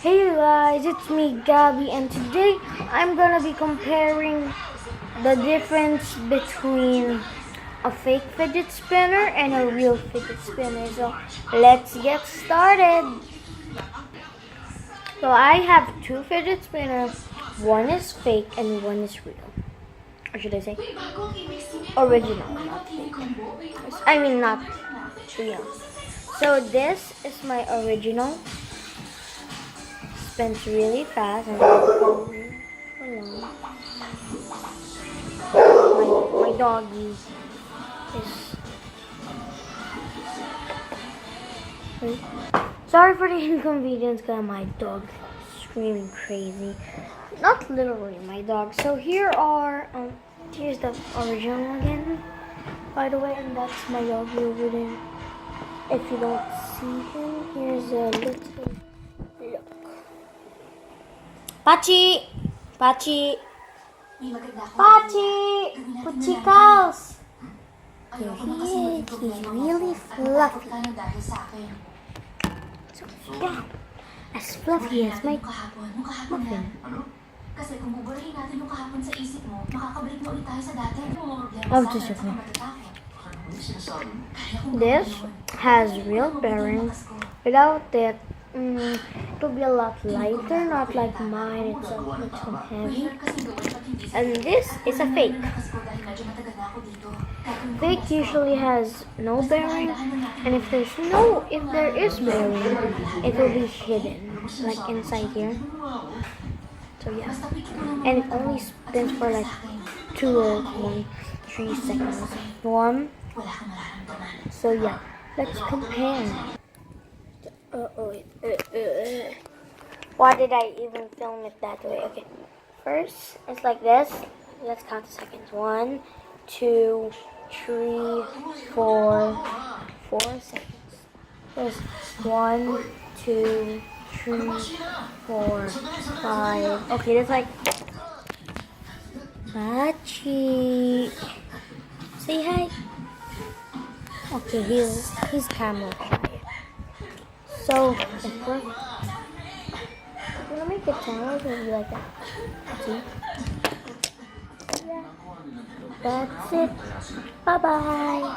Hey guys, it's me Gaby, and today I'm gonna be comparing the difference between a fake fidget spinner and a real fidget spinner. So let's get started. So I have two fidget spinners. One is fake and one is real. Or should I say original, not fake. I mean not real. So this is my original. Spins really fast and my doggy is sorry for the inconvenience because my dog is screaming crazy. Not literally my dog. So here's the original again, by the way, and that's my doggy over there. If you don't see him, here's a little look. Pachi! Pachi! Pachi! Puchikaos! There he is. He's really fluffy. So, yeah. As fluffy as my muffin. I'm just joking. This has real bearings. Without it, it will be a lot lighter, not like mine, it's a little heavy. And this is a fake. Fake usually has no bearing, and if there is bearing, it will be hidden, like inside here. So yeah, and it only spins for like 2 or 3 seconds. So yeah, let's compare. Why did I even film it that way? Okay, first it's like this. Let's count the seconds. 1, 2, 3, 4, 4 seconds. There's 1, 2, 3, 4, 5. Okay, that's like Pachi. Say hi. Okay, he's camera shy. So if we're gonna make a channel, it's gonna be like that. See? Yeah. That's it. Bye bye.